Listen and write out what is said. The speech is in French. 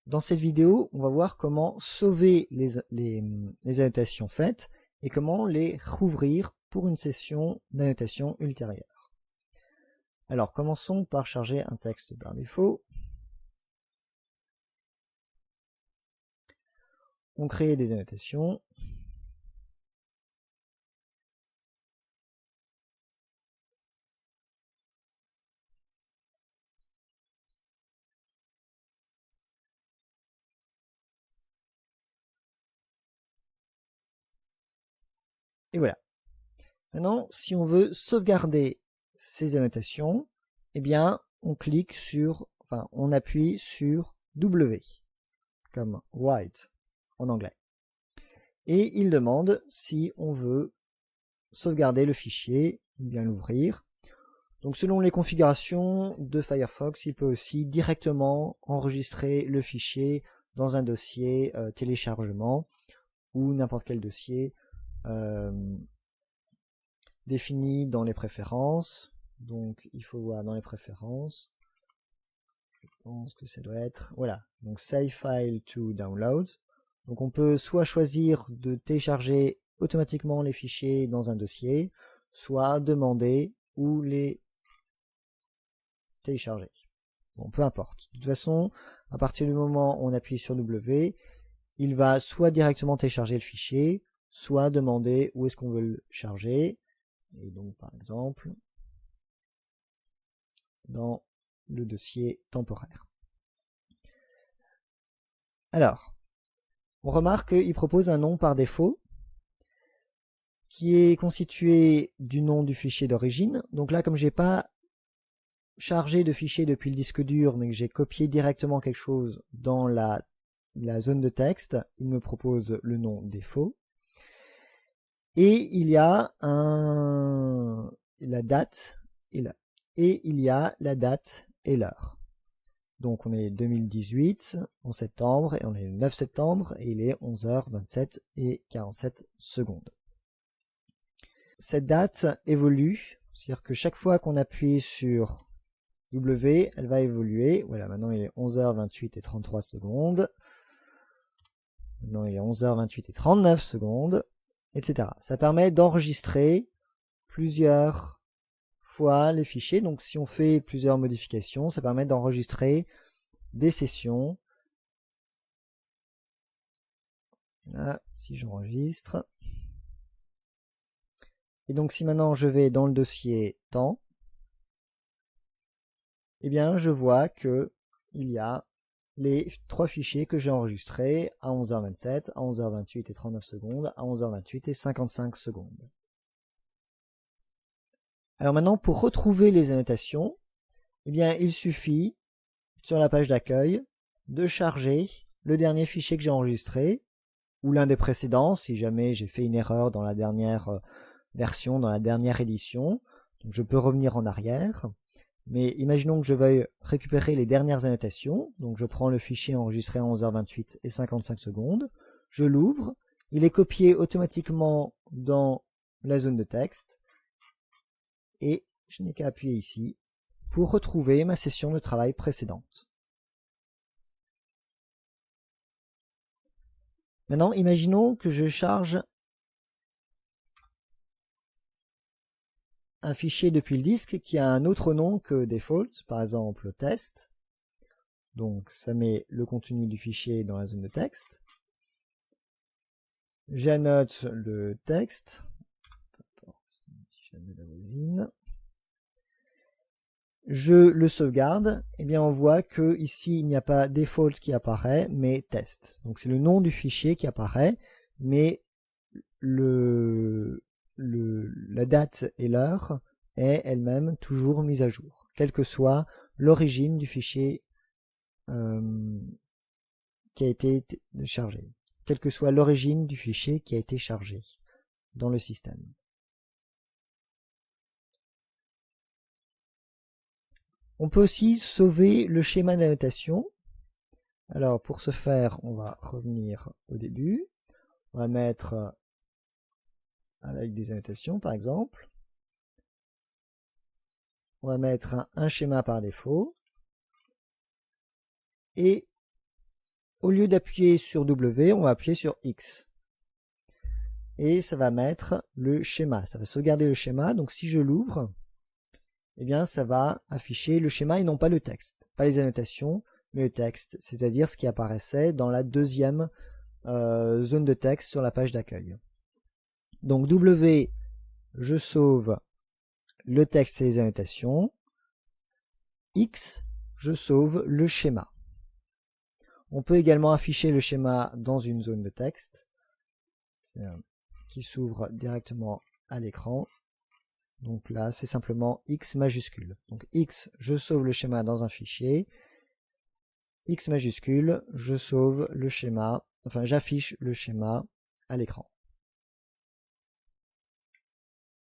dans cette vidéo, on va voir comment sauver les annotations faites et comment les rouvrir pour une session d'annotation ultérieure. Alors, commençons par charger un texte par défaut. On crée des annotations. Et voilà. Maintenant, si on veut sauvegarder ces annotations, eh bien, on clique sur, enfin, on appuie sur W, comme write en anglais. Et il demande si on veut sauvegarder le fichier ou bien l'ouvrir. Donc, selon les configurations de Firefox, il peut aussi directement enregistrer le fichier dans un dossier téléchargement ou n'importe quel dossier défini dans les préférences. Donc il faut voir dans les préférences. Je pense que ça doit être, voilà, donc Save File to Download. Donc on peut soit choisir de télécharger automatiquement les fichiers dans un dossier, soit demander où les télécharger. Bon, peu importe. De toute façon, à partir du moment où on appuie sur W, il va soit directement télécharger le fichier, soit demander où est-ce qu'on veut le charger. Et donc, par exemple, dans le dossier temporaire. Alors, on remarque qu'il propose un nom par défaut qui est constitué du nom du fichier d'origine. Donc là, comme j'ai pas chargé de fichier depuis le disque dur, mais que j'ai copié directement quelque chose dans la zone de texte, il me propose le nom défaut. Et il y a la date et il y a la date et l'heure. Donc on est 2018 en septembre et on est le 9 septembre et il est 11h27 et 47 secondes. Cette date évolue, c'est-à-dire que chaque fois qu'on appuie sur W, elle va évoluer. Voilà, maintenant il est 11h28 et 33 secondes. Maintenant il est 11h28 et 39 secondes, etc. Ça permet d'enregistrer plusieurs fois les fichiers. Donc si on fait plusieurs modifications, ça permet d'enregistrer des sessions. Là, si j'enregistre. Et donc si maintenant je vais dans le dossier temps, eh bien je vois que il y a les trois fichiers que j'ai enregistrés à 11h27, à 11h28 et 39 secondes, à 11h28 et 55 secondes. Alors maintenant, pour retrouver les annotations, eh bien, il suffit, sur la page d'accueil, de charger le dernier fichier que j'ai enregistré, ou l'un des précédents, si jamais j'ai fait une erreur dans la dernière version, dans la dernière édition. Donc je peux revenir en arrière. Mais imaginons que je veuille récupérer les dernières annotations. Donc je prends le fichier enregistré à 11h28 et 55 secondes. Je l'ouvre. Il est copié automatiquement dans la zone de texte. Et je n'ai qu'à appuyer ici pour retrouver ma session de travail précédente. Maintenant, imaginons que je charge un fichier depuis le disque qui a un autre nom que default, par exemple test. Donc ça met le contenu du fichier dans la zone de texte. J'annote le texte. Je le sauvegarde, et bien on voit que ici il n'y a pas default qui apparaît, mais test. Donc c'est le nom du fichier qui apparaît, mais la date et l'heure est elle-même toujours mise à jour, quelle que soit l'origine du fichier qui a été chargé, quelle que soit l'origine du fichier qui a été chargé dans le système. On peut aussi sauver le schéma d'annotation. Alors pour ce faire, on va revenir au début. On va mettre avec des annotations par exemple. On va mettre un schéma par défaut. Et au lieu d'appuyer sur W, on va appuyer sur X. Et ça va mettre le schéma, ça va sauvegarder le schéma. Donc si je l'ouvre, eh bien ça va afficher le schéma et non pas le texte. Pas les annotations, mais le texte, c'est-à-dire ce qui apparaissait dans la deuxième zone de texte sur la page d'accueil. Donc W, je sauve le texte et les annotations. X, je sauve le schéma. On peut également afficher le schéma dans une zone de texte qui s'ouvre directement à l'écran. Donc là, c'est simplement X majuscule. Donc X, je sauve le schéma dans un fichier. X majuscule, je sauve le schéma, enfin j'affiche le schéma à l'écran.